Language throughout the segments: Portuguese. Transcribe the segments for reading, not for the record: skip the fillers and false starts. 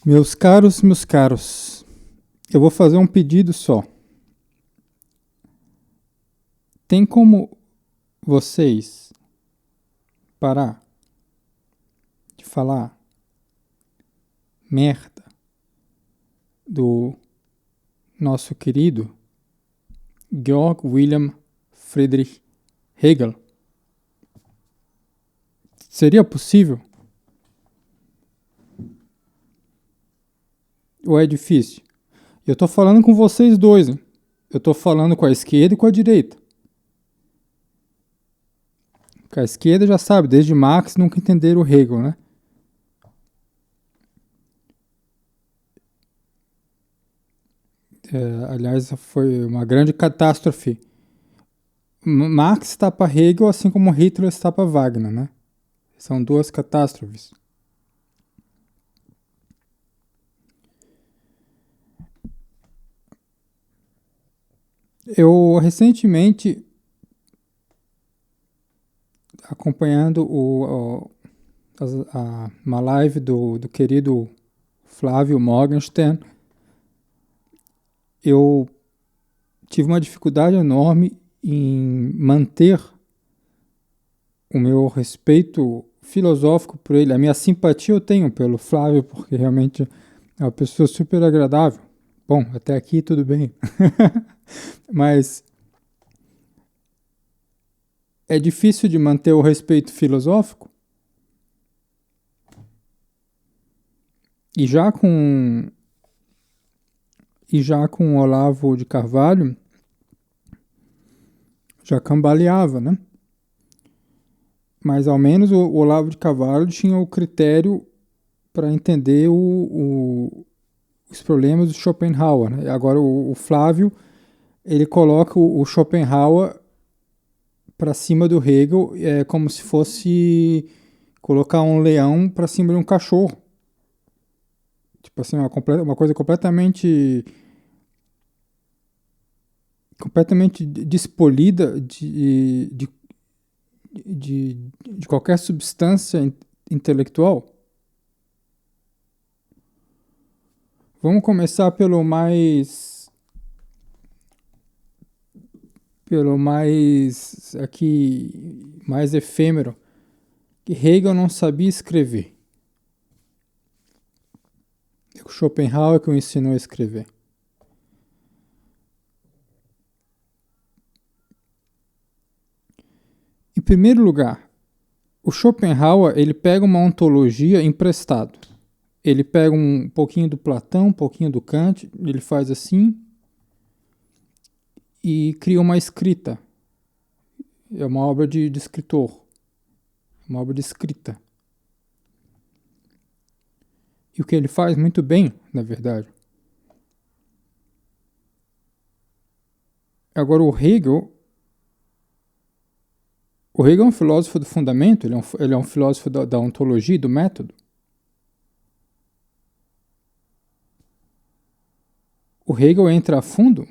Meus caros, eu vou fazer um pedido só. Tem como vocês parar de falar merda do nosso querido Georg Wilhelm Friedrich Hegel? Seria possível? Ou é difícil? Eu tô falando com vocês dois, hein? Eu tô falando com a esquerda e com a direita. Com a esquerda já sabe, desde Marx nunca entenderam o Hegel, né? Aliás, foi uma grande catástrofe. Marx está para Hegel, assim como Hitler está para Wagner, né? São duas catástrofes. Eu recentemente, acompanhando uma live do querido Flávio Morgenstern, eu tive uma dificuldade enorme em manter o meu respeito filosófico por ele. A minha simpatia eu tenho pelo Flávio, porque realmente é uma pessoa super agradável. Bom, até aqui tudo bem. Mas é difícil de manter o respeito filosófico. E já com Olavo de Carvalho, já cambaleava, né? Mas ao menos o Olavo de Carvalho tinha o critério para entender os problemas do Schopenhauer, né? Agora o Flávio, ele coloca o Schopenhauer para cima do Hegel, é como se fosse colocar um leão para cima de um cachorro. Tipo assim, uma coisa completamente despolida de qualquer substância intelectual. Vamos começar pelo mais mais efêmero, que Hegel não sabia escrever. É o Schopenhauer que o ensinou a escrever. Em primeiro lugar, o Schopenhauer ele pega uma ontologia emprestado. Ele pega um pouquinho do Platão, um pouquinho do Kant, ele faz assim e cria uma escrita. É uma obra de escritor, uma obra de escrita. E o que ele faz muito bem, na verdade. Agora o Hegel é um filósofo do fundamento, ele é um filósofo da ontologia, do método. O Hegel entra a fundo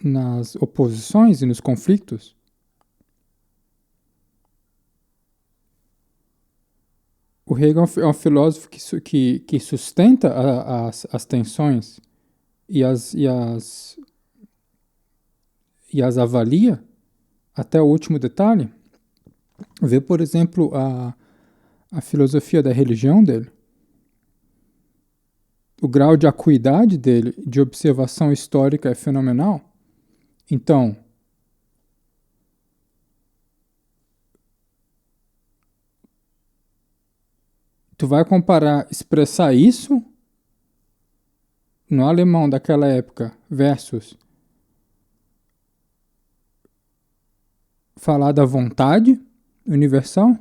nas oposições e nos conflitos. O Hegel é um filósofo que sustenta as tensões e as avalia até o último detalhe. Vê, por exemplo, a filosofia da religião dele. O grau de acuidade dele, de observação histórica é fenomenal. Então, tu vai expressar isso no alemão daquela época versus falar da vontade universal?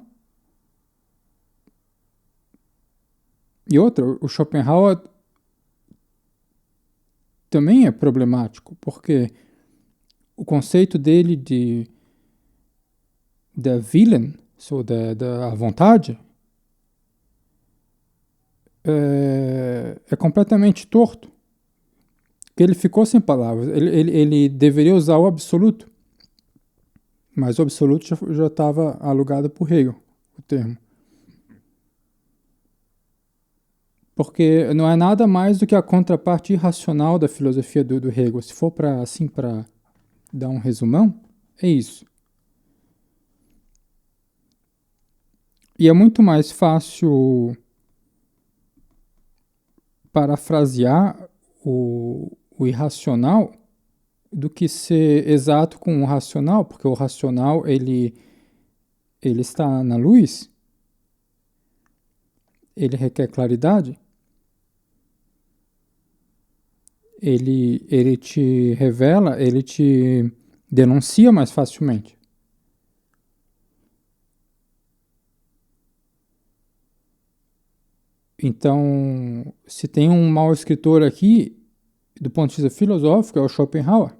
E outra, o Schopenhauer também é problemático, porque o conceito dele da Willen, da vontade, é completamente torto. Porque ele ficou sem palavras. Ele deveria usar o absoluto. Mas o absoluto já estava alugado por Hegel, o termo. Porque não é nada mais do que a contraparte irracional da filosofia do Hegel. Se for para dar um resumão, é isso. E é muito mais fácil parafrasear o irracional do que ser exato com o racional, porque o racional ele está na luz, ele requer claridade, ele te revela, ele te denuncia mais facilmente. Então, se tem um mau escritor aqui, do ponto de vista filosófico, é o Schopenhauer.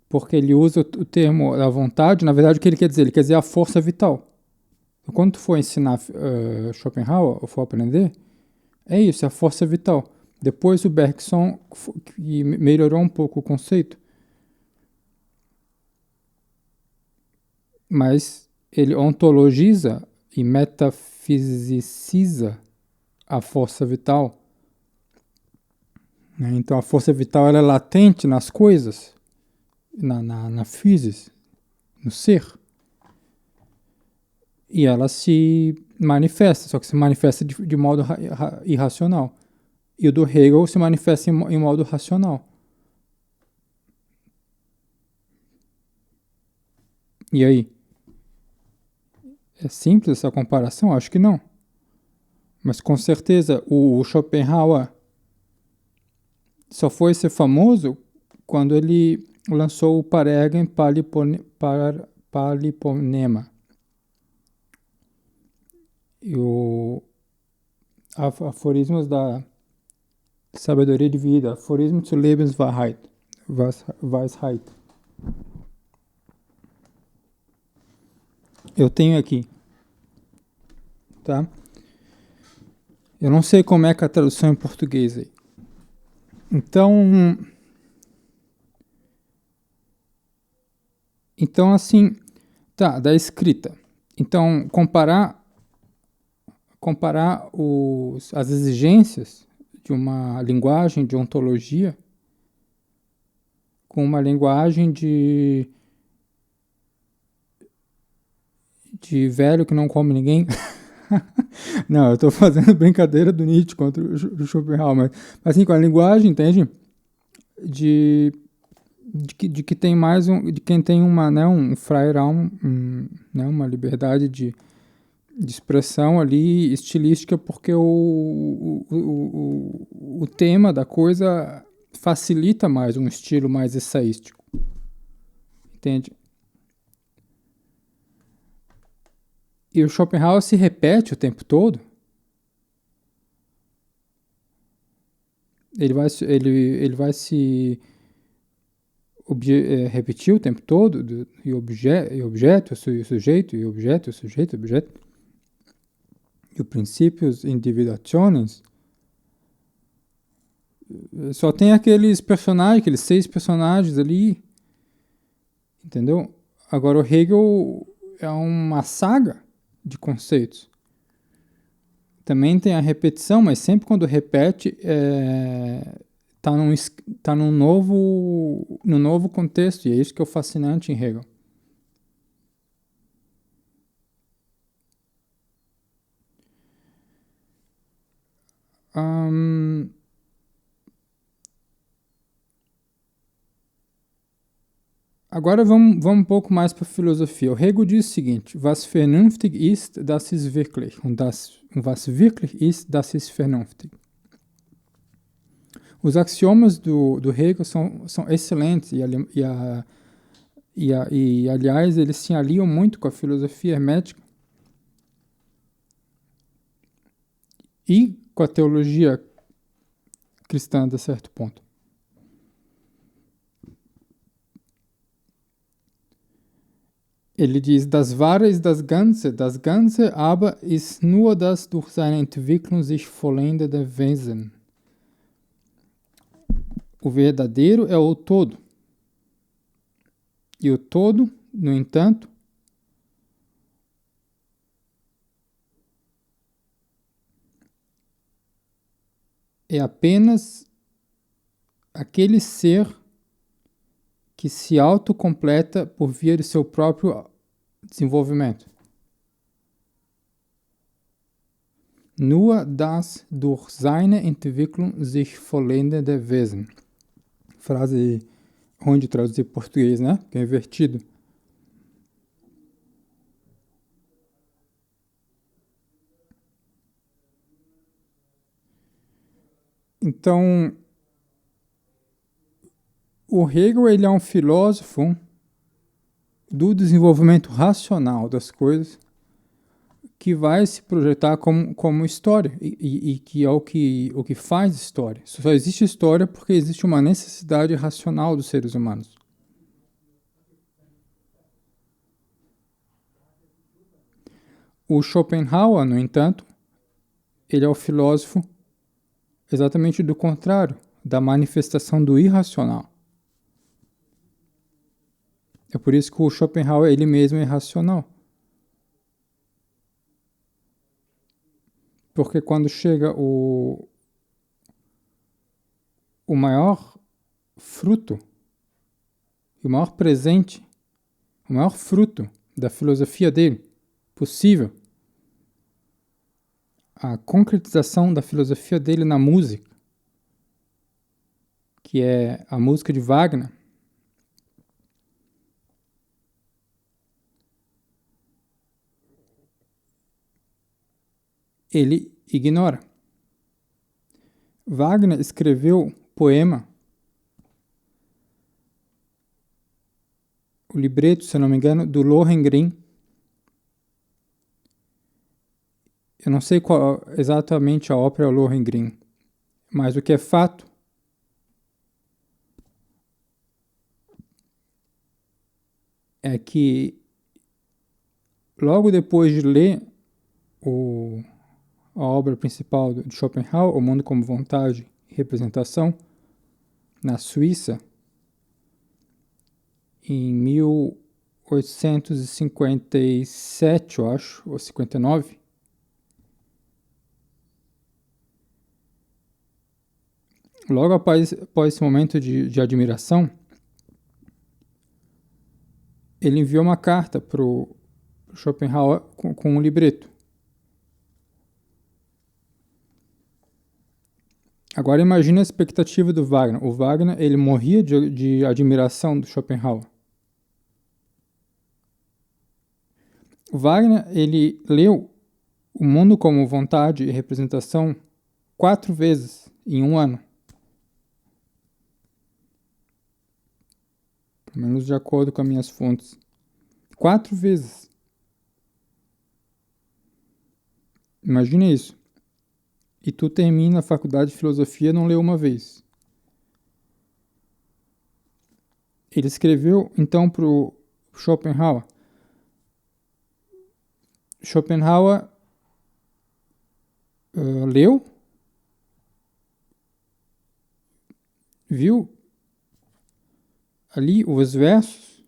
Porque ele usa o termo da vontade, na verdade o que ele quer dizer? Ele quer dizer a força vital. Então, quando tu for ensinar Schopenhauer, ou for aprender, é isso, é a força vital. Depois o Bergson que melhorou um pouco o conceito, mas ele ontologiza e metafisiciza a força vital. Né? Então a força vital ela é latente nas coisas, na physis, no ser. E ela se manifesta, só que se manifesta de modo irracional. E o do Hegel se manifesta em modo racional. E aí? É simples essa comparação? Acho que não. Mas com certeza o Schopenhauer só foi ser famoso quando ele lançou o Paregen Paliponema. E o Aforismos da Sabedoria de Vida, Aforismo zur Lebenswahrheit, Weisheit. Eu tenho aqui, tá? Eu não sei como é que a tradução em português aí. Então assim, tá, da escrita. Então, comparar as exigências de uma linguagem de ontologia com uma linguagem de velho que não come ninguém. Não, eu estou fazendo brincadeira do Nietzsche contra o Schopenhauer, mas assim, com a linguagem, entende? De que tem mais de quem tem um Freiraum, né, uma liberdade de expressão ali estilística, porque o tema da coisa facilita mais um estilo mais ensaístico, entende? E o Schopenhauer se repete o tempo todo. Ele vai se repetir o tempo todo, e objeto, sujeito, e objeto, sujeito, objeto. E o princípios individuationes só tem aqueles 6 personagens ali, entendeu? Agora o Hegel é uma saga de conceitos. Também tem a repetição, mas sempre quando repete, tá num novo contexto, e é isso que é o fascinante em Hegel. Agora vamos um pouco mais para a filosofia. O Hegel diz o seguinte: Was vernünftig ist, das ist wirklich. Und was wirklich ist, das ist vernünftig. Os axiomas do Hegel são excelentes e, aliás, eles se aliam muito com a filosofia hermética e com a teologia cristã, a certo ponto. Ele diz, das Wahre ist das Ganze aber ist nur das durch seine Entwicklung sich vollendende Wesen. O verdadeiro é o todo. E o todo no entanto, é apenas aquele ser que se autocompleta por via de seu próprio desenvolvimento. Nur das durch seine Entwicklung sich vollendende Wesen. Frase ruim de traduzir em português, né? Que é invertido. Então, o Hegel ele é um filósofo do desenvolvimento racional das coisas que vai se projetar como história e que é o que faz história. Só existe história porque existe uma necessidade racional dos seres humanos. O Schopenhauer, no entanto, ele é o filósofo exatamente do contrário, da manifestação do irracional. É por isso que o Schopenhauer ele mesmo é irracional. Porque quando chega o maior fruto, o maior presente, o maior fruto da filosofia dele, possível, a concretização da filosofia dele na música, que é a música de Wagner, ele ignora. Wagner escreveu poema, o libreto, se não me engano, do Lohengrin. Eu não sei qual exatamente a ópera Lohengrin, mas o que é fato é que logo depois de ler a obra principal de Schopenhauer, O Mundo como Vontade e Representação, na Suíça, em 1857, eu acho, ou 59, logo após esse momento de admiração, ele enviou uma carta para o Schopenhauer com um libreto. Agora imagine a expectativa do Wagner. O Wagner ele morria de admiração do Schopenhauer. O Wagner ele leu O Mundo como Vontade e Representação 4 vezes em um ano. Pelo menos de acordo com as minhas fontes. 4 vezes. Imagina isso. E tu termina a faculdade de filosofia e não leu uma vez. Ele escreveu então para o Schopenhauer. Schopenhauer leu, viu ali os versos,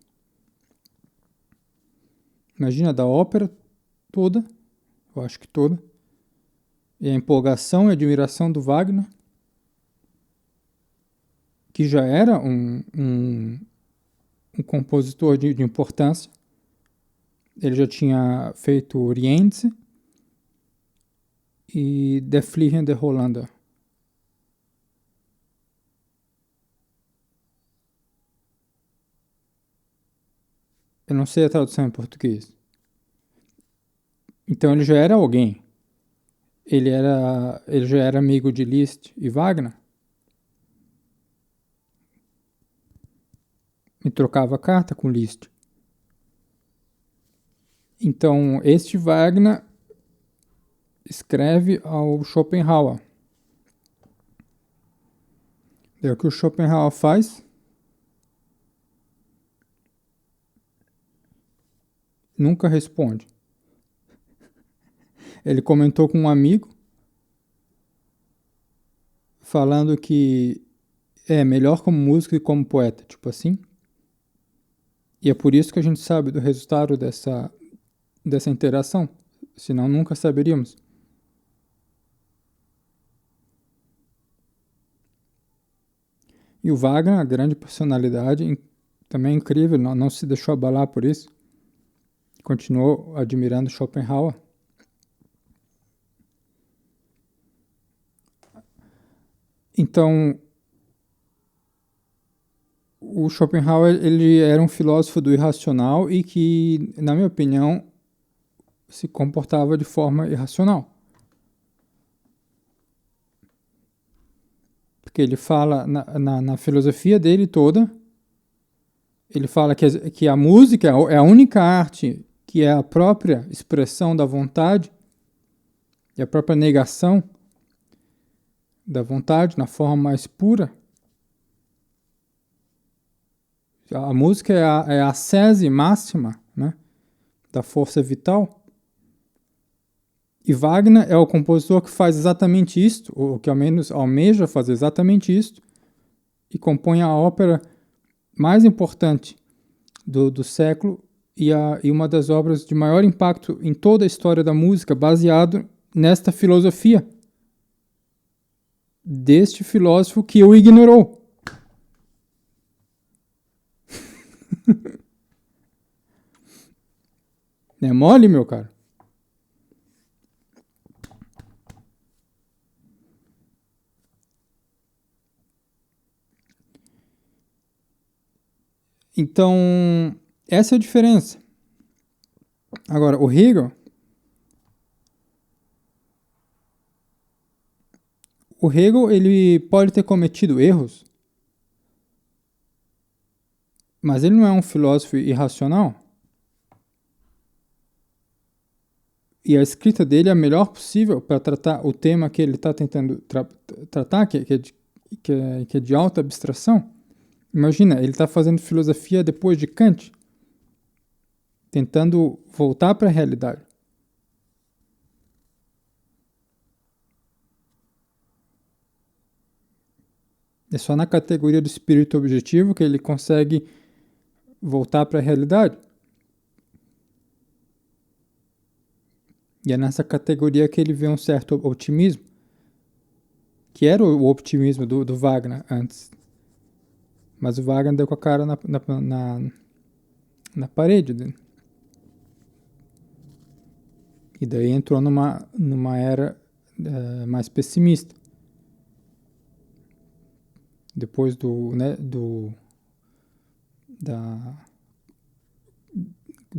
imagina, da ópera toda, eu acho que toda, e a empolgação e a admiração do Wagner, que já era um compositor de importância. Ele já tinha feito Oriente e Der Fliegende Holländer. Eu não sei a tradução em português. Então ele já era alguém. Ele já era amigo de Liszt e Wagner. E trocava carta com Liszt. Então, este Wagner escreve ao Schopenhauer. É o que o Schopenhauer faz. Nunca responde. Ele comentou com um amigo, falando que é melhor como músico e como poeta, tipo assim. E é por isso que a gente sabe do resultado dessa interação, senão nunca saberíamos. E o Wagner, a grande personalidade, também incrível, não se deixou abalar por isso. Continuou admirando Schopenhauer. Então, o Schopenhauer ele era um filósofo do irracional e que, na minha opinião, se comportava de forma irracional. Porque ele fala, na filosofia dele toda, ele fala que a música é a única arte que é a própria expressão da vontade e a própria negação da vontade na forma mais pura. A música é a sese máxima, né, da força vital. E Wagner é o compositor que faz exatamente isto, ou que ao menos almeja fazer exatamente isto, e compõe a ópera mais importante do século e uma das obras de maior impacto em toda a história da música, baseado nesta filosofia deste filósofo que o ignorou. Não é mole, meu cara? Então, essa é a diferença. Agora, o Hegel, ele pode ter cometido erros, mas ele não é um filósofo irracional. E a escrita dele é a melhor possível para tratar o tema que ele está tentando tratar, que é de alta abstração. Imagina, ele está fazendo filosofia depois de Kant, tentando voltar para a realidade. É só na categoria do espírito objetivo que ele consegue voltar para a realidade. E é nessa categoria que ele vê um certo otimismo, que era o otimismo do Wagner antes. Mas o Wagner deu com a cara na parede dele. E daí entrou numa era mais pessimista. Depois do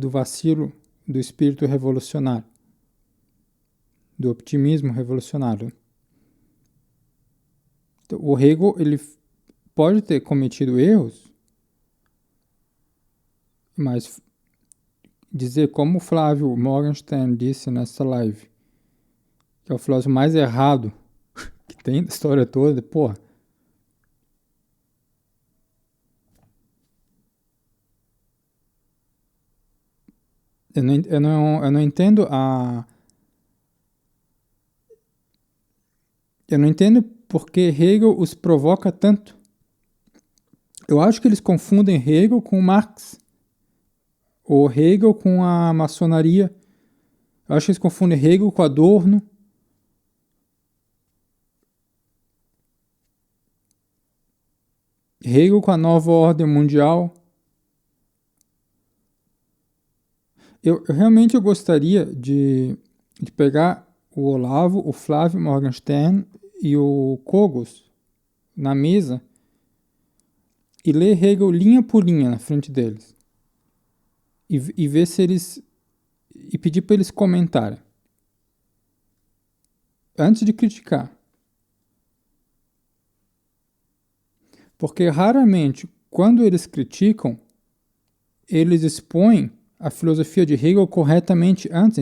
vacilo do espírito revolucionário, do optimismo revolucionário. Então, o Hegel, ele pode ter cometido erros, mas dizer como o Flávio Morgenstern disse nessa live, que é o filósofo mais errado que tem da história toda, porra. Eu não entendo Eu não entendo por que Hegel os provoca tanto. Eu acho que eles confundem Hegel com Marx, ou Hegel com a maçonaria. Eu acho que eles confundem Hegel com Adorno. Hegel com a nova ordem mundial. Eu realmente gostaria de pegar o Olavo, o Flávio Morgenstern e o Kogos na mesa e ler Hegel linha por linha na frente deles. E ver se eles... E pedir para eles comentarem. Antes de criticar. Porque raramente, quando eles criticam, eles expõem a filosofia de Hegel corretamente antes.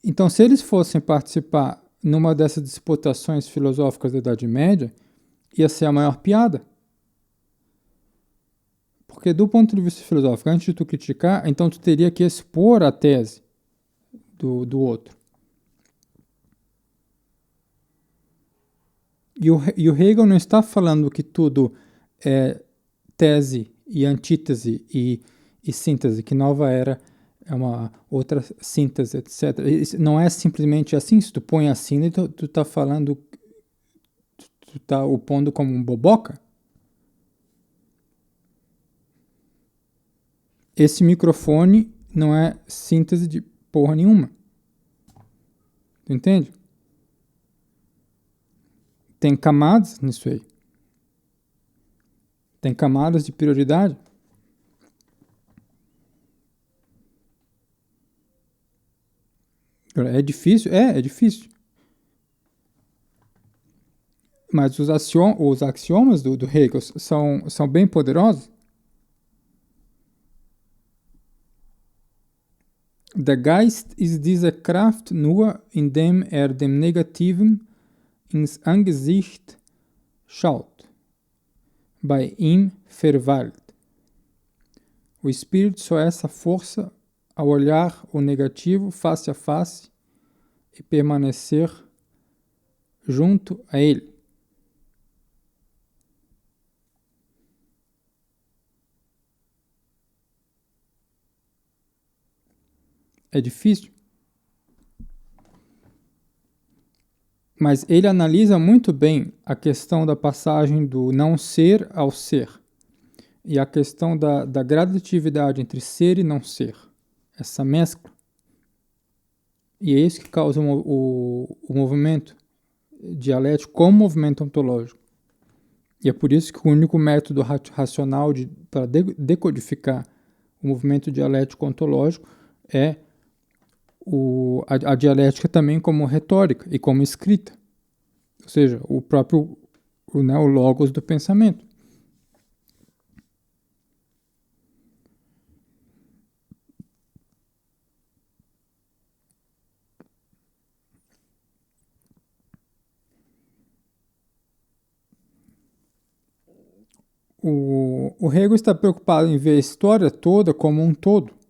Então, se eles fossem participar numa dessas disputações filosóficas da Idade Média, ia ser a maior piada. Porque do ponto de vista filosófico, antes de tu criticar, então tu teria que expor a tese do outro. E o Hegel não está falando que tudo é tese e antítese e síntese, que nova era é uma outra síntese, etc. Isso não é simplesmente assim, se tu põe assim, tu tá falando, tu tá opondo como um boboca. Esse microfone não é síntese de porra nenhuma. Tu entende? Tem camadas nisso aí. Tem camadas de prioridade. É difícil? É difícil. Mas os axiomas do Hegel são bem poderosos. Der Geist ist diese Kraft nur, indem dem Negativen ins Angesicht schaut, bei ihm verweilt. O espírito só é essa força ao olhar o negativo face a face e permanecer junto a ele. É difícil, mas ele analisa muito bem a questão da passagem do não ser ao ser e a questão da gradatividade entre ser e não ser, essa mescla. E é isso que causa o movimento dialético como movimento ontológico. E é por isso que o único método racional para decodificar o movimento dialético ontológico é a dialética também como retórica e como escrita. Ou seja, o próprio o logos do pensamento. O Hegel está preocupado em ver a história toda como um todo.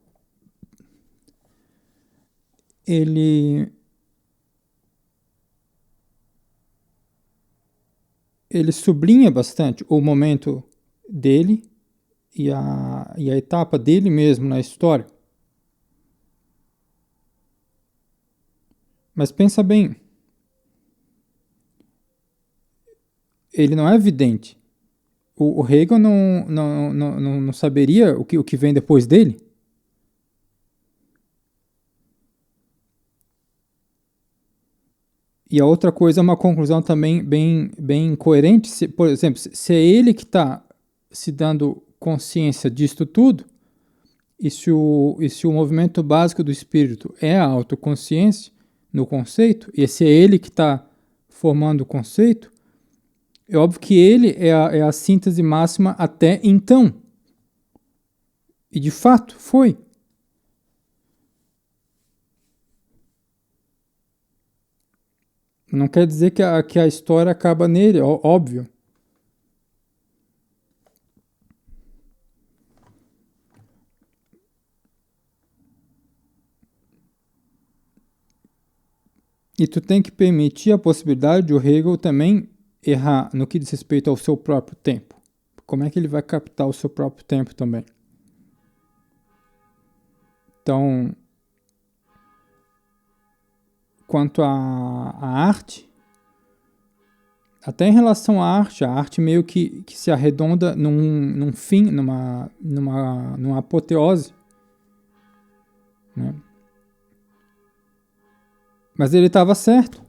Ele sublinha bastante o momento dele e a etapa dele mesmo na história. Mas pensa bem, ele não é vidente. O Hegel não saberia o que vem depois dele? E a outra coisa é uma conclusão também bem coerente. Por exemplo, se é ele que está se dando consciência disto tudo, e se o movimento básico do espírito é a autoconsciência no conceito, e se é ele que está formando o conceito, é óbvio que ele é a síntese máxima até então. E de fato foi. Não quer dizer que a história acaba nele, óbvio. E tu tem que permitir a possibilidade de o Hegel também errar no que diz respeito ao seu próprio tempo. Como é que ele vai captar o seu próprio tempo também? Então, quanto à arte, até em relação à arte meio que se arredonda num fim, numa apoteose. Né? Mas ele estava certo.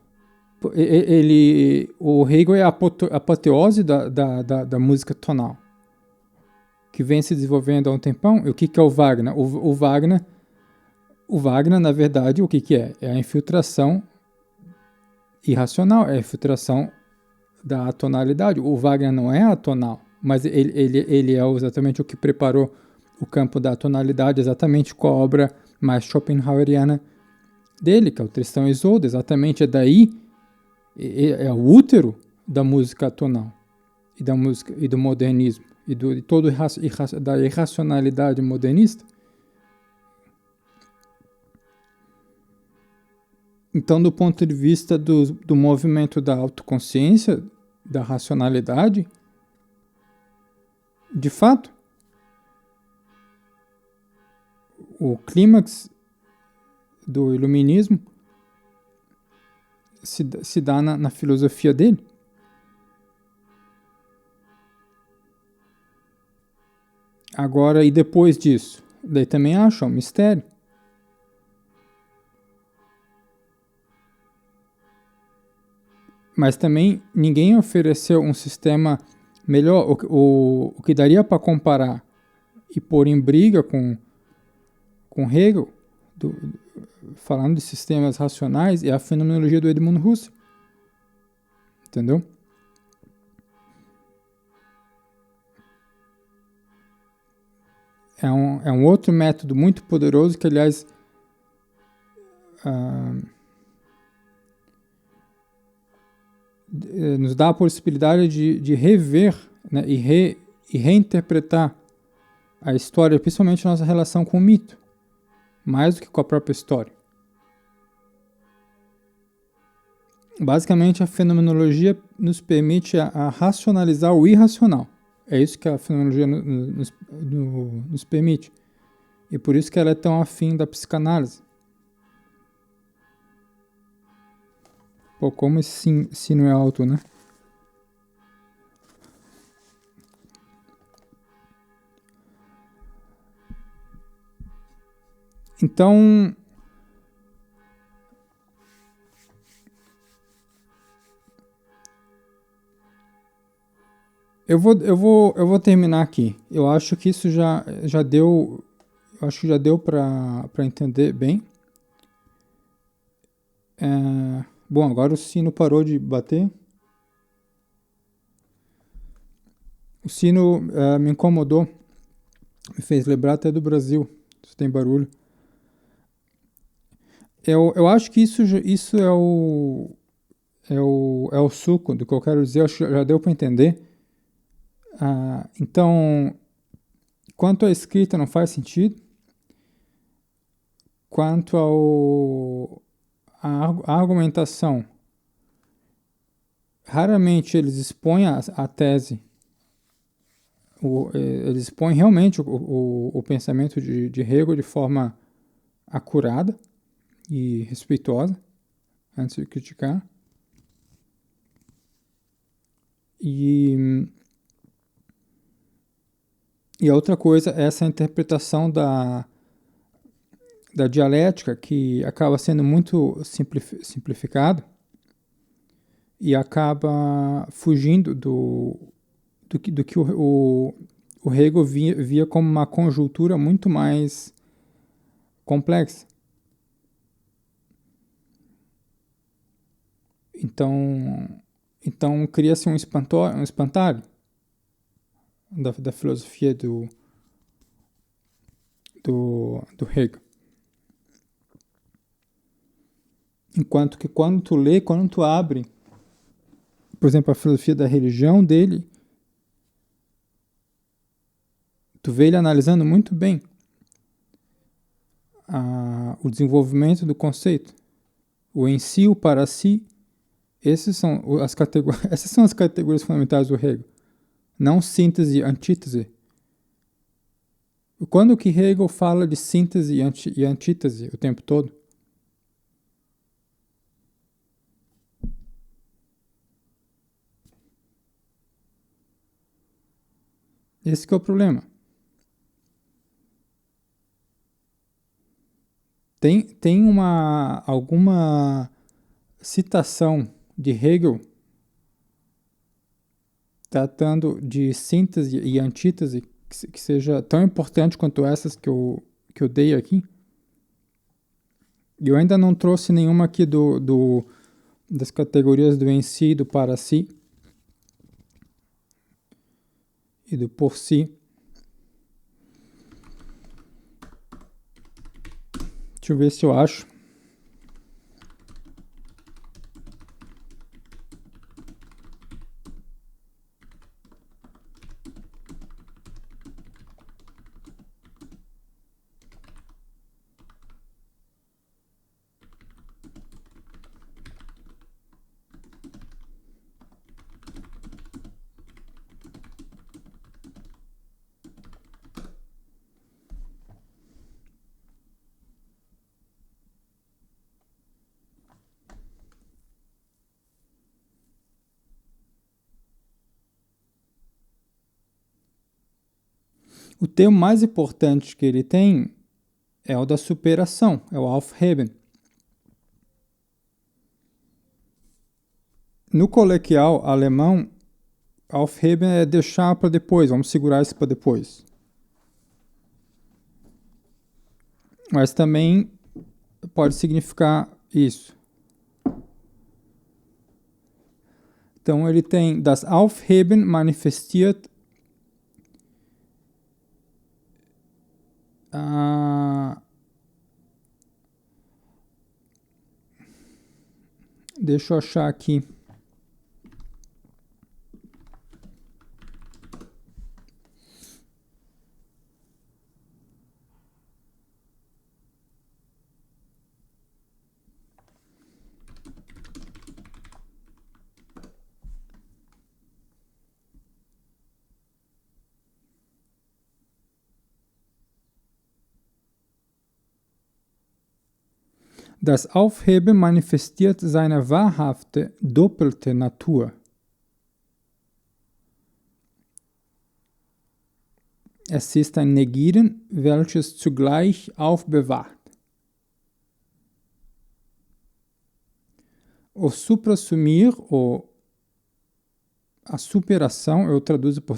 O Hegel é a apoteose da música tonal, que vem se desenvolvendo há um tempão. E o que é o Wagner? O Wagner, na verdade, o que é? É a infiltração irracional, é a infiltração da atonalidade. O Wagner não é atonal, mas ele é exatamente o que preparou o campo da atonalidade, exatamente com a obra mais schopenhaueriana dele, que é o Tristão e Isolde. Exatamente, é daí, é o útero da música atonal e da música e do modernismo e de todo da irracionalidade modernista. Então, do ponto de vista do movimento da autoconsciência, da racionalidade, de fato, o clímax do iluminismo se dá na filosofia dele. Agora, e depois disso? Daí também acho, é um mistério. Mas também ninguém ofereceu um sistema melhor. O que daria para comparar e pôr em briga com Hegel, falando de sistemas racionais, é a fenomenologia do Edmund Husserl. Entendeu? É um outro método muito poderoso que, aliás, nos dá a possibilidade de rever, né, e reinterpretar a história, principalmente a nossa relação com o mito, mais do que com a própria história. Basicamente, a fenomenologia nos permite a racionalizar o irracional. É isso que a fenomenologia nos permite. E por isso que ela é tão afim da psicanálise. Pô, como esse sino é alto, né? Então, eu vou terminar aqui. Eu acho que isso já deu, eu acho que já deu para entender bem. Bom, agora o sino parou de bater. O sino me incomodou, me fez lembrar até do Brasil. Isso tem barulho. Eu acho que isso é o suco do que eu quero dizer. Eu acho que já deu para entender. Então, quanto à escrita não faz sentido, quanto à argumentação, raramente eles expõem a tese, eles expõem realmente o pensamento de Hegel de forma acurada e respeitosa, antes de criticar. E a outra coisa é essa interpretação da dialética, que acaba sendo muito simplificada e acaba fugindo do que o Hegel via como uma conjuntura muito mais complexa. Então cria-se um espantalho da filosofia do Hegel. Enquanto que quando tu abre, por exemplo, a filosofia da religião dele, tu vê ele analisando muito bem o desenvolvimento do conceito. O em si, o para si, essas são as categorias fundamentais do Hegel. Não síntese e antítese. Quando que Hegel fala de síntese e antítese o tempo todo? Esse que é o problema. Tem alguma citação de Hegel tratando de síntese e antítese que seja tão importante quanto essas que eu dei aqui? E eu ainda não trouxe nenhuma aqui das categorias do em si, do para si e do por si. Deixa eu ver se eu acho. O termo mais importante que ele tem é o da superação, é o Aufheben. No colequial alemão, Aufheben é deixar para depois, vamos segurar isso para depois. Mas também pode significar isso. Então ele tem das Aufheben manifestiert deixa eu achar aqui. Das Aufheben manifestiert seine wahrhafte, doppelte Natur. Es ist ein Negieren, welches zugleich aufbewahrt. O suprassumir, ou a superação, eu traduzo por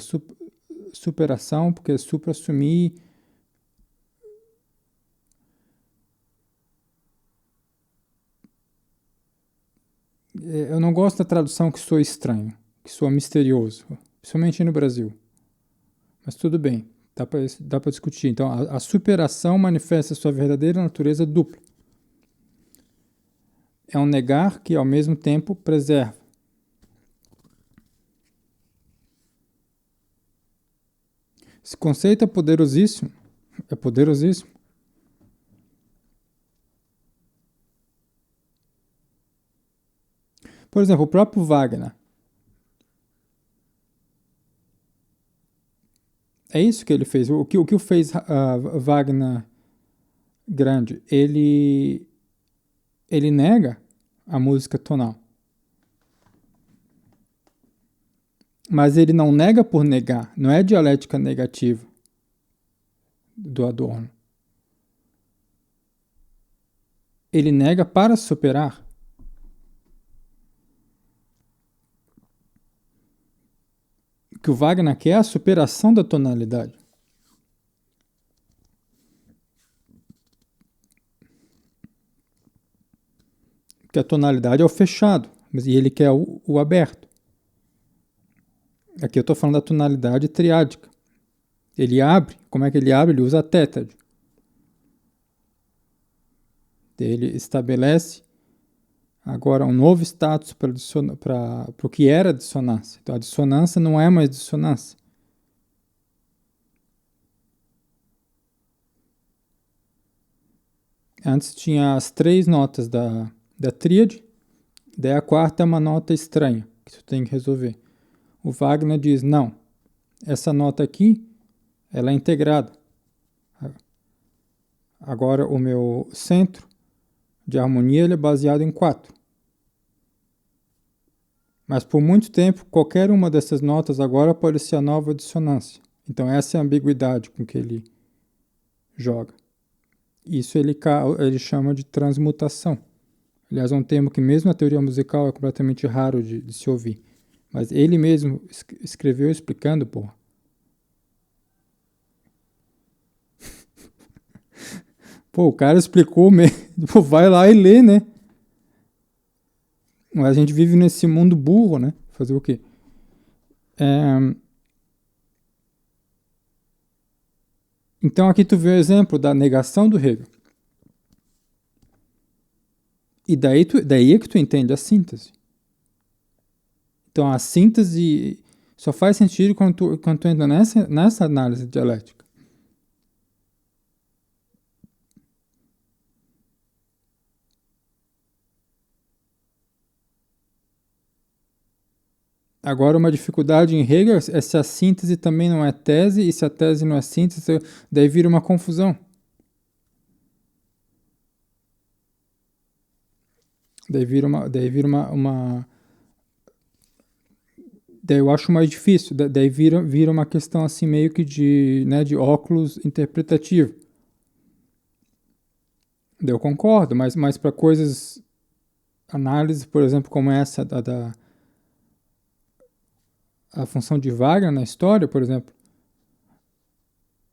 superação, porque suprassumir eu não gosto da tradução que soa estranho, que soa misterioso, principalmente no Brasil. Mas tudo bem, dá para discutir. Então, a superação manifesta sua verdadeira natureza dupla. É um negar que, ao mesmo tempo, preserva. Esse conceito é poderosíssimo. É poderosíssimo. Por exemplo, o próprio Wagner. É isso que ele fez. O que fez Wagner grande? Ele nega a música tonal. Mas ele não nega por negar. Não é dialética negativa do Adorno. Ele nega para superar. O que o Wagner quer é a superação da tonalidade. Porque a tonalidade é o fechado, e ele quer o aberto. Aqui eu estou falando da tonalidade triádica. Ele abre, como é que ele abre? Ele usa a tétade. Ele estabelece agora um novo status para o que era a dissonância. Então a dissonância não é mais dissonância. Antes tinha as 3 notas da tríade, daí a quarta é uma nota estranha, que tu tem que resolver. O Wagner diz, não, essa nota aqui, ela é integrada. Agora o meu centro de harmonia ele é baseado em 4. Mas por muito tempo, qualquer uma dessas notas agora pode ser a nova dissonância. Então essa é a ambiguidade com que ele joga. Isso ele chama de transmutação. Aliás, é um termo que mesmo na teoria musical é completamente raro de se ouvir. Mas ele mesmo escreveu explicando, porra. Pô, o cara explicou mesmo. Pô, vai lá e lê, né? Mas a gente vive nesse mundo burro, né? Fazer o quê? Então aqui tu vê o exemplo da negação do Hegel. E daí é que tu entende a síntese. Então a síntese só faz sentido quando tu entra nessa análise dialética. Agora, uma dificuldade em Hegel é se a síntese também não é tese, e se a tese não é síntese, daí vira uma confusão. Daí vira uma Daí eu acho mais difícil, daí vira uma questão assim meio que de óculos interpretativo. Daí eu concordo, mas para coisas, análise, por exemplo, como essa a função de Wagner na história, por exemplo,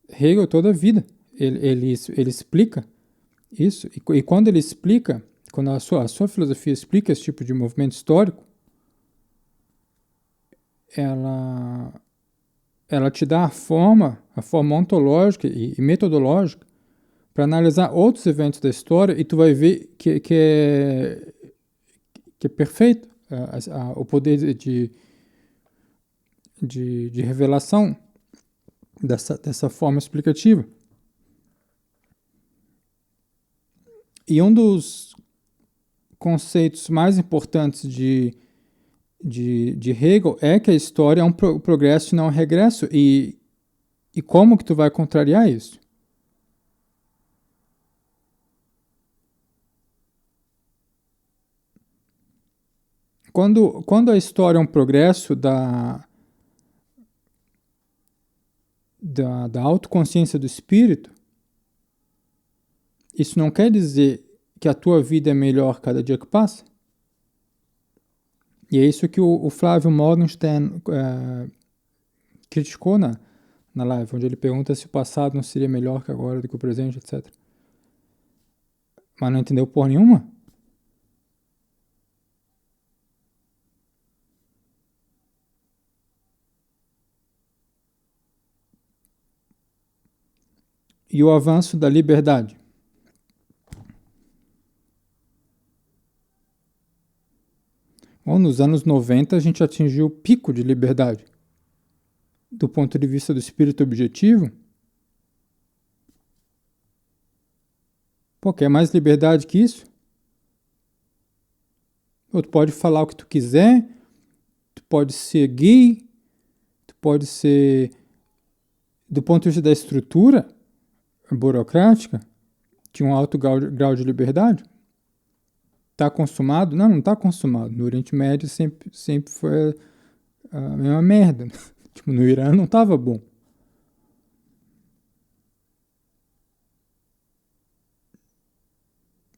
Hegel toda a vida, ele explica isso, e quando ele explica, quando a sua filosofia explica esse tipo de movimento histórico, ela te dá a forma ontológica e metodológica para analisar outros eventos da história e tu vai ver que é perfeito o poder de revelação dessa forma explicativa. E um dos conceitos mais importantes de Hegel é que a história é um progresso e não um regresso. E como que tu vai contrariar isso? Quando a história é um progresso da autoconsciência do espírito, isso não quer dizer que a tua vida é melhor cada dia que passa. E é isso que o Flávio Morgenstern criticou na live, onde ele pergunta se o passado não seria melhor que agora do que o presente, etc. Mas não entendeu porra nenhuma. E o avanço da liberdade. Bom, nos anos 90 a gente atingiu o pico de liberdade. Do ponto de vista do espírito objetivo, pô, quer mais liberdade que isso? Ou tu pode falar o que tu quiser, tu pode ser gay, tu pode ser, do ponto de vista da estrutura burocrática, tinha um alto grau de liberdade. Está consumado? Não está consumado. No Oriente Médio sempre foi a mesma merda. Tipo, no Irã não estava bom.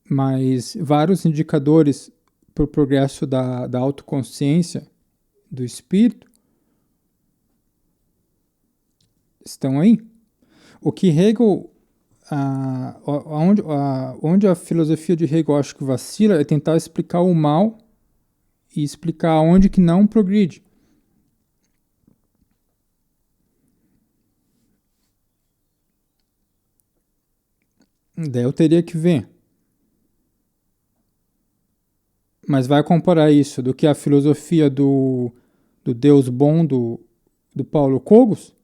Mas vários indicadores para o progresso da autoconsciência do espírito estão aí. O que Hegel, onde a filosofia de Hegel acho que vacila é tentar explicar o mal e explicar onde que não progride. Daí eu teria que ver. Mas vai comparar isso do que a filosofia do Deus bom do Paulo Cogos?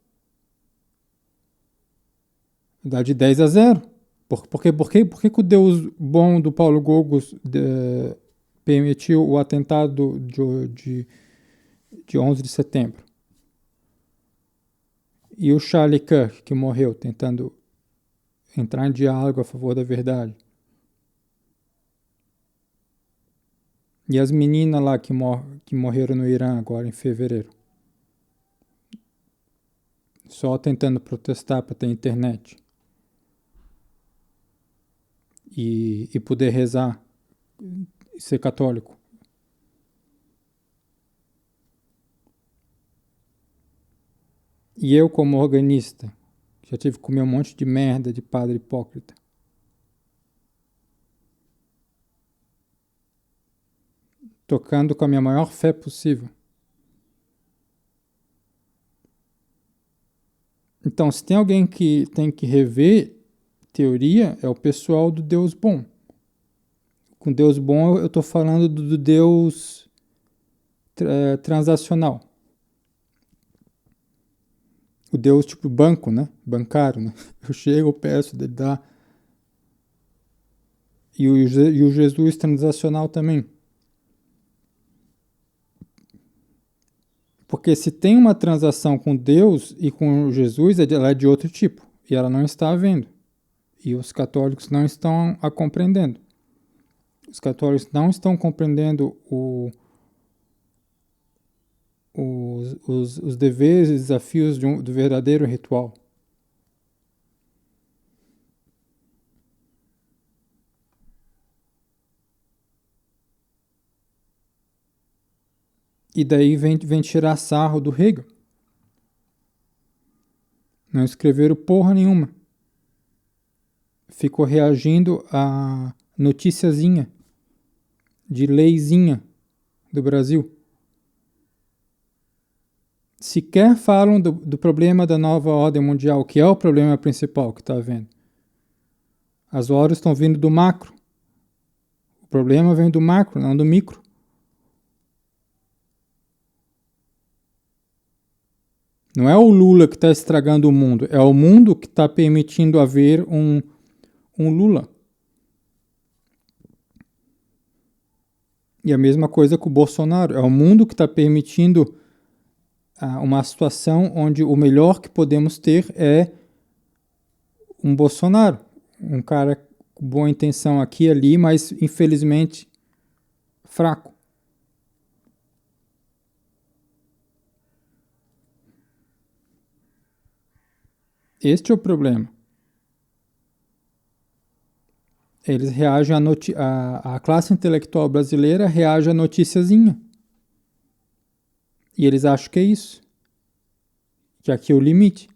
Dá de 10 a 0. Por que o Deus bom do Paulo Cogos permitiu o atentado de 11 de setembro? E o Charlie Kirk, que morreu tentando entrar em diálogo a favor da verdade? E as meninas lá que morreram no Irã agora em fevereiro? Só tentando protestar para ter internet. E poder rezar e ser católico. E eu, como organista, já tive que comer um monte de merda de padre hipócrita. Tocando com a minha maior fé possível. Então, se tem alguém que tem que rever teoria, é o pessoal do Deus bom. Com Deus bom, eu estou falando do Deus transacional. O Deus tipo banco, né? Bancário, né? Eu chego, eu peço, ele dá. E o Jesus transacional também. Porque se tem uma transação com Deus e com Jesus, ela é de outro tipo. E ela não está havendo. E os católicos não estão a compreendendo. Os católicos não estão compreendendo os deveres e desafios do verdadeiro ritual. E daí vem tirar sarro do Hegel. Não escreveram porra nenhuma. Ficou reagindo a noticiazinha de leizinha do Brasil. Sequer falam do problema da nova ordem mundial, que é o problema principal que está havendo. As ordens estão vindo do macro. O problema vem do macro, não do micro. Não é o Lula que está estragando o mundo, é o mundo que está permitindo haver um Lula. E a mesma coisa com o Bolsonaro. É o mundo que está permitindo uma situação onde o melhor que podemos ter é um Bolsonaro. Um cara com boa intenção aqui e ali, mas infelizmente fraco. Este é o problema. Eles reagem a classe intelectual brasileira reage à noticiazinha. E eles acham que é isso. Que aqui é o limite.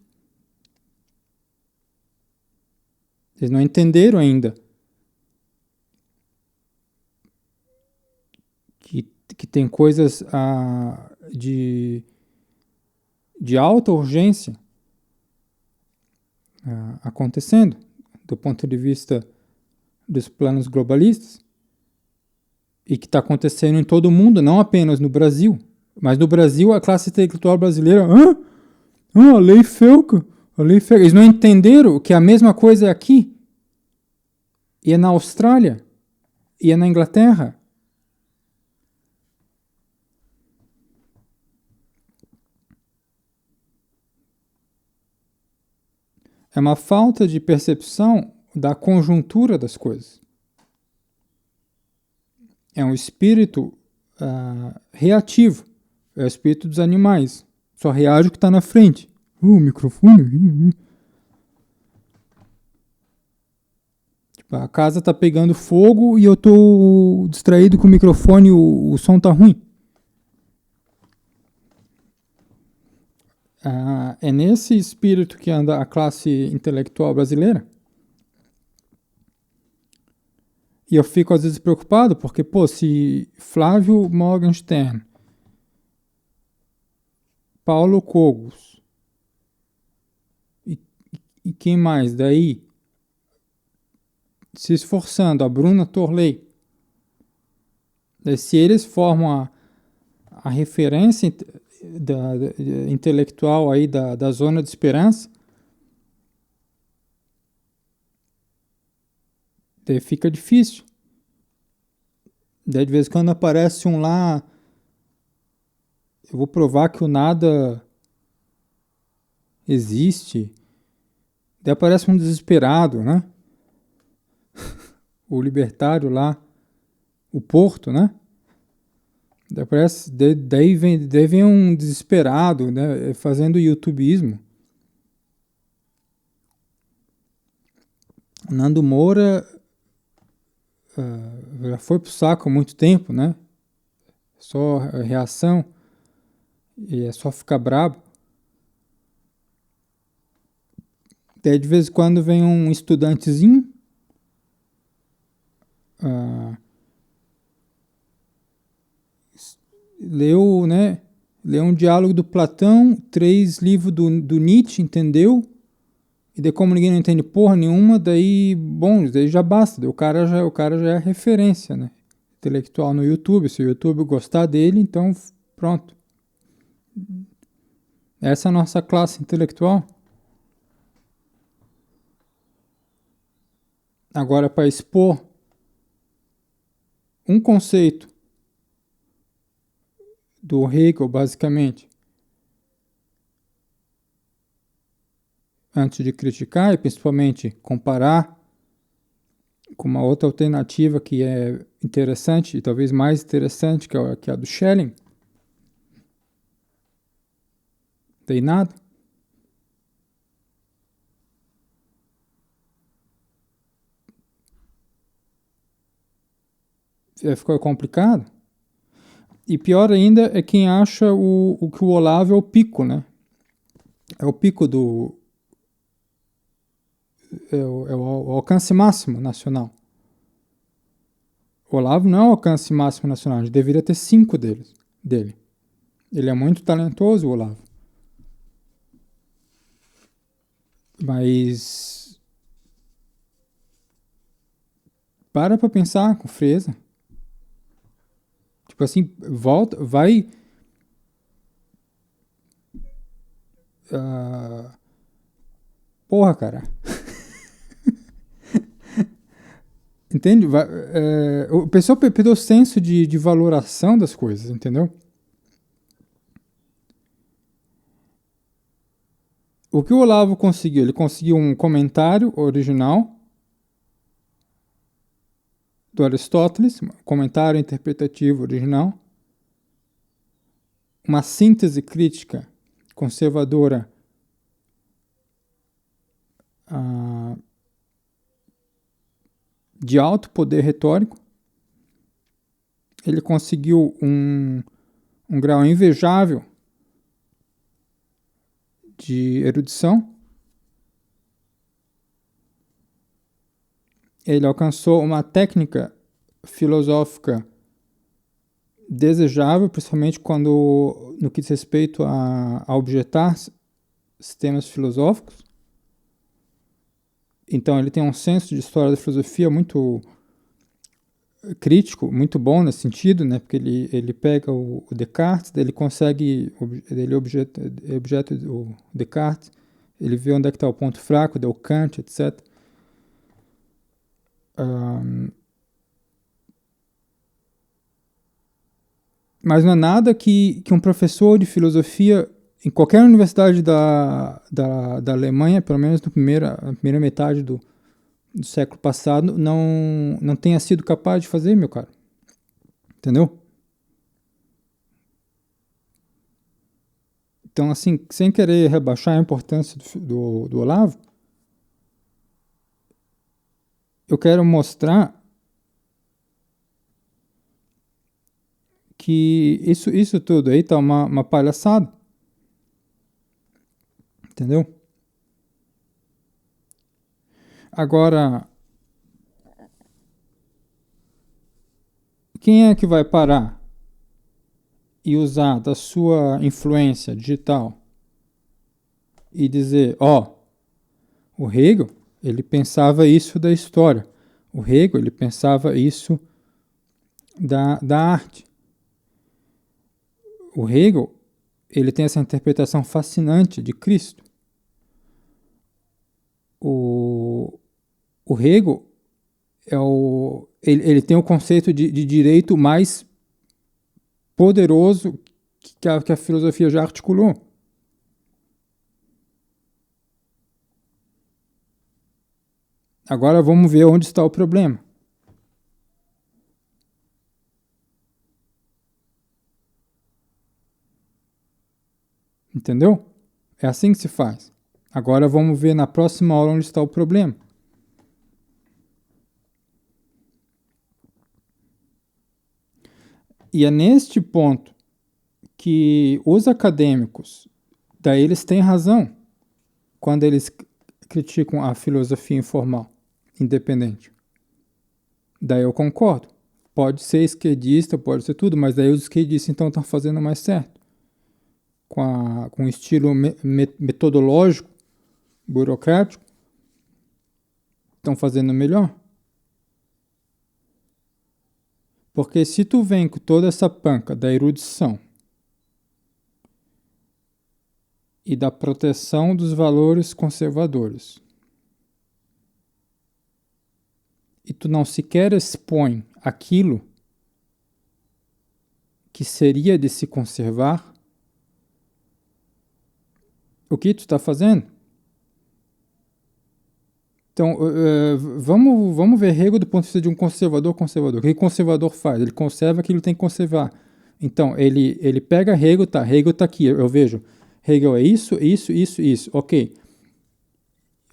Eles não entenderam ainda que tem coisas de alta urgência acontecendo do ponto de vista dos planos globalistas e que está acontecendo em todo o mundo, não apenas no Brasil. Mas no Brasil, a classe intelectual brasileira... a lei Felca. Eles não entenderam que a mesma coisa é aqui. E é na Austrália. E é na Inglaterra. É uma falta de percepção da conjuntura das coisas. É um espírito reativo. É o espírito dos animais. Só reage o que está na frente. Microfone. Tipo, a casa está pegando fogo e eu estou distraído com o microfone, o som está ruim. É nesse espírito que anda a classe intelectual brasileira. E eu fico às vezes preocupado porque, se Flávio Morgenstern, Paulo Cogos e quem mais daí se esforçando, a Bruna Torley, se eles formam a referência intelectual aí da zona de esperança, daí fica difícil. Daí de vez em quando aparece um lá, eu vou provar que o nada existe. Daí aparece um desesperado, né? O libertário lá, o Porto, né? Daí vem um desesperado, né? Fazendo youtubismo. Nando Moura já foi pro saco há muito tempo, né? Só reação e é só ficar brabo. Daí de vez em quando vem um estudantezinho leu um diálogo do Platão, 3 livros do Nietzsche, entendeu? E daí como ninguém não entende porra nenhuma, daí já basta. Daí o cara já é referência, né? Intelectual no YouTube. Se o YouTube gostar dele, então pronto. Essa é a nossa classe intelectual. Agora, para expor um conceito do Hegel, basicamente, antes de criticar e principalmente comparar com uma outra alternativa que é interessante e talvez mais interessante, que é a do Schelling, Tem nada. Ficou complicado. E pior ainda é quem acha o que o Olavo é o pico, né? É o pico do... É o alcance máximo nacional. O Olavo não é o alcance máximo nacional. A gente deveria ter 5 dele. Ele é muito talentoso, o Olavo. Mas... para pra pensar com frieza. Tipo assim, volta, vai... porra, cara. Entende? O pessoal perdeu o senso de valoração das coisas, entendeu? O que o Olavo conseguiu? Ele conseguiu um comentário original do Aristóteles, um comentário interpretativo original, uma síntese crítica conservadora de alto poder retórico. Ele conseguiu um grau invejável de erudição. Ele alcançou uma técnica filosófica desejável, principalmente quando no que diz respeito a objetar sistemas filosóficos. Então ele tem um senso de história da filosofia muito crítico, muito bom nesse sentido, né? Porque ele pega o Descartes, ele consegue, ele objeta o Descartes, ele vê onde é que está o ponto fraco, deu Kant, etc. Mas não é nada que um professor de filosofia em qualquer universidade da Alemanha, pelo menos na primeira metade do século passado, não tenha sido capaz de fazer, meu cara. Entendeu? Então, assim, sem querer rebaixar a importância do Olavo, eu quero mostrar que isso tudo aí tá uma palhaçada. Entendeu? Agora, quem é que vai parar e usar da sua influência digital e dizer, o Hegel, ele pensava isso da história. O Hegel, ele pensava isso da arte. O Hegel, ele tem essa interpretação fascinante de Cristo. O Hegel ele tem o conceito de direito mais poderoso que a filosofia já articulou. Agora vamos ver onde está o problema. Entendeu? É assim que se faz. Agora vamos ver na próxima aula onde está o problema. E é neste ponto que os acadêmicos, daí eles têm razão quando eles criticam a filosofia informal, independente. Daí eu concordo. Pode ser esquerdista, pode ser tudo, mas daí os esquerdistas então estão fazendo mais certo. Com o estilo metodológico, burocrático, estão fazendo melhor. Porque se tu vem com toda essa panca da erudição e da proteção dos valores conservadores, e tu não sequer expõe aquilo que seria de se conservar, o que tu está fazendo? Então, vamos ver Hegel do ponto de vista de um conservador. O que o conservador faz? Ele conserva aquilo que tem que conservar. Então, ele pega Hegel tá aqui, eu vejo. Hegel é isso, isso, isso, isso. Ok.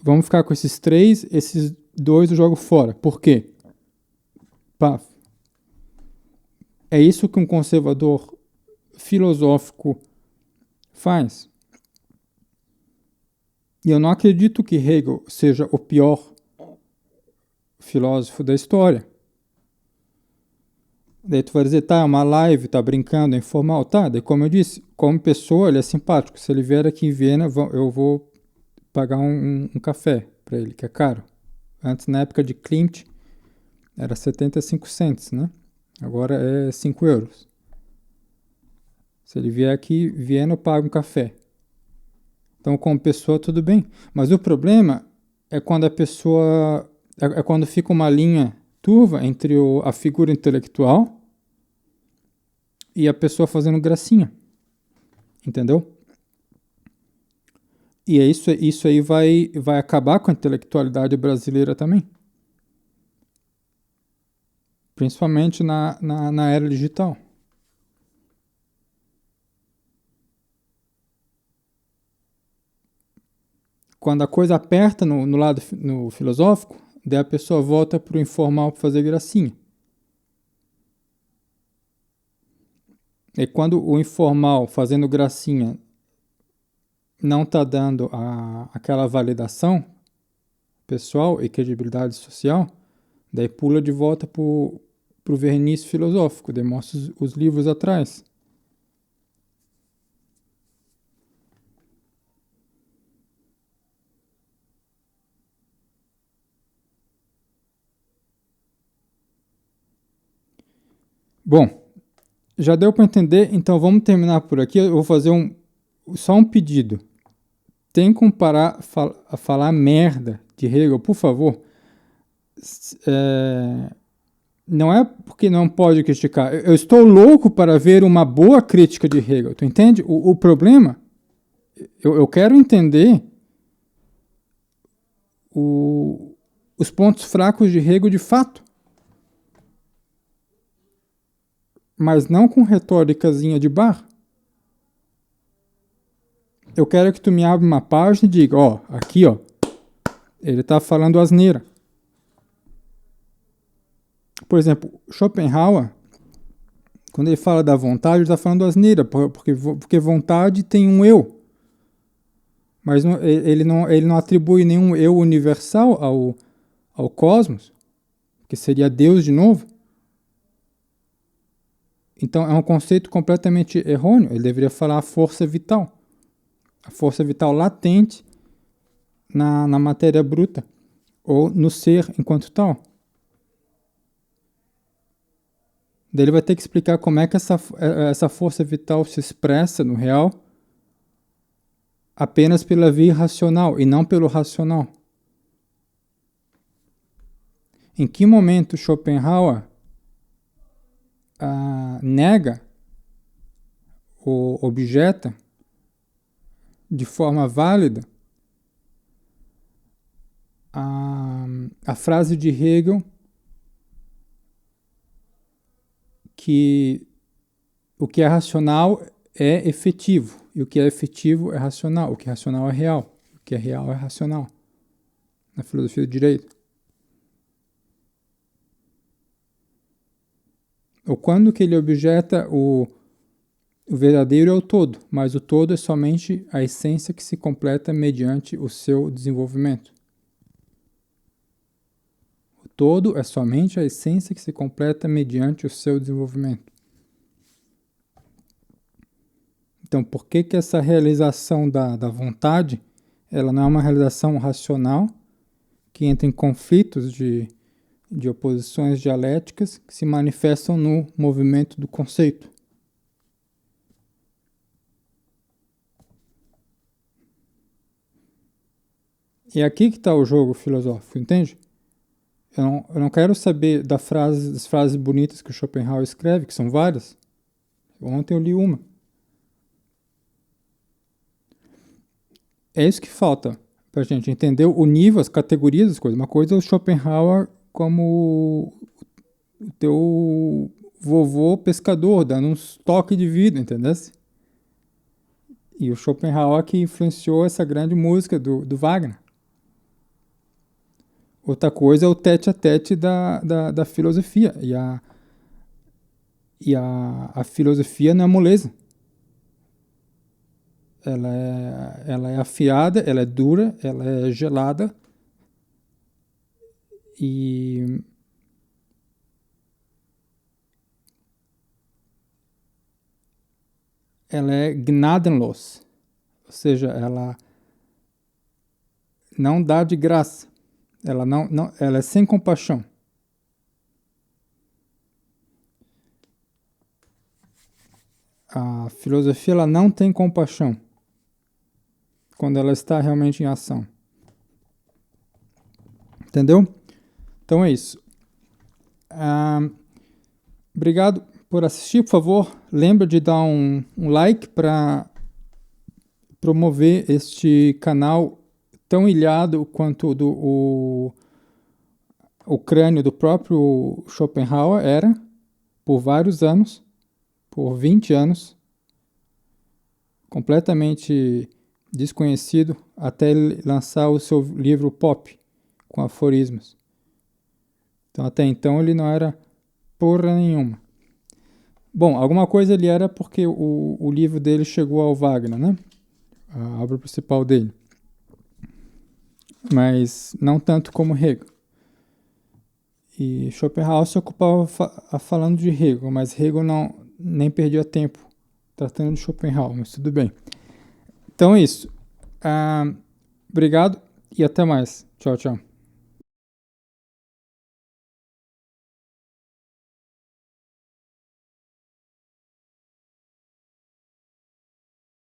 Vamos ficar com esses três, esses dois eu jogo fora. Por quê? Pá, é isso que um conservador filosófico faz. E eu não acredito que Hegel seja o pior filósofo da história. Daí tu vai dizer, tá, é uma live, tá brincando, é informal. Tá, daí como eu disse, como pessoa ele é simpático. Se ele vier aqui em Viena, eu vou pagar um café para ele, que é caro. Antes, na época de Klimt, era 75 cents, né? Agora é 5 euros. Se ele vier aqui, Viena, eu pago um café. Então, como pessoa, tudo bem. Mas o problema é quando a pessoa... É quando fica uma linha turva entre a figura intelectual e a pessoa fazendo gracinha. Entendeu? E é isso aí vai acabar com a intelectualidade brasileira também. Principalmente na era digital. Quando a coisa aperta no lado no filosófico, daí a pessoa volta para o informal para fazer gracinha. E quando o informal fazendo gracinha não está dando aquela validação pessoal e credibilidade social, daí pula de volta para o verniz filosófico, demonstra os livros atrás. Bom, já deu para entender, então vamos terminar por aqui. Eu vou fazer só um pedido. Tem como parar a falar merda de Hegel, por favor? Não é porque não pode criticar. Eu estou louco para ver uma boa crítica de Hegel. Tu entende? O problema, eu quero entender os pontos fracos de Hegel de fato. Mas não com retóricazinha de bar. Eu quero que tu me abra uma página e diga, ó, aqui, ó, ele está falando asneira. Por exemplo, Schopenhauer, quando ele fala da vontade, ele está falando asneira, porque vontade tem um eu. Mas ele não atribui nenhum eu universal ao cosmos, que seria Deus de novo. Então é um conceito completamente errôneo. Ele deveria falar a força vital latente na matéria bruta, ou no ser enquanto tal. Daí ele vai ter que explicar como é que essa força vital se expressa no real apenas pela via racional e não pelo racional. Em que momento Schopenhauer nega ou objeta de forma válida a frase de Hegel que o que é racional é efetivo e o que é efetivo é racional, o que é racional é real, o que é real é racional, na filosofia do direito. Ou quando que ele objeta o verdadeiro é o todo, mas o todo é somente a essência que se completa mediante o seu desenvolvimento. O todo é somente a essência que se completa mediante o seu desenvolvimento. Então, por que essa realização da vontade, ela não é uma realização racional, que entra em conflitos de oposições dialéticas que se manifestam no movimento do conceito? E é aqui que está o jogo filosófico, entende? Eu não quero saber das frases bonitas que o Schopenhauer escreve, que são várias. Ontem eu li uma. É isso que falta pra gente entender o nível, as categorias das coisas. Uma coisa é o Schopenhauer como o teu vovô pescador, dando uns toques de vida, entendeu? E o Schopenhauer que influenciou essa grande música do Wagner. Outra coisa é o tete-a-tete da filosofia. A filosofia não é moleza. Ela é afiada, ela é dura, ela é gelada e ela é gnadenlos, ou seja, ela não dá de graça, ela é sem compaixão. A filosofia ela não tem compaixão quando ela está realmente em ação. Entendeu? Então é isso. Obrigado por assistir. Por favor, lembra de dar um like para promover este canal tão ilhado quanto o crânio do próprio Schopenhauer era, por vários anos, por 20 anos, completamente desconhecido, até ele lançar o seu livro Pop, com aforismos. Então, até então, ele não era porra nenhuma. Bom, alguma coisa ele era porque o livro dele chegou ao Wagner, né? A obra principal dele. Mas não tanto como Hegel. E Schopenhauer se ocupava falando de Hegel, mas Hegel nem perdia tempo tratando de Schopenhauer, mas tudo bem. Então é isso. Obrigado e até mais. Tchau, tchau.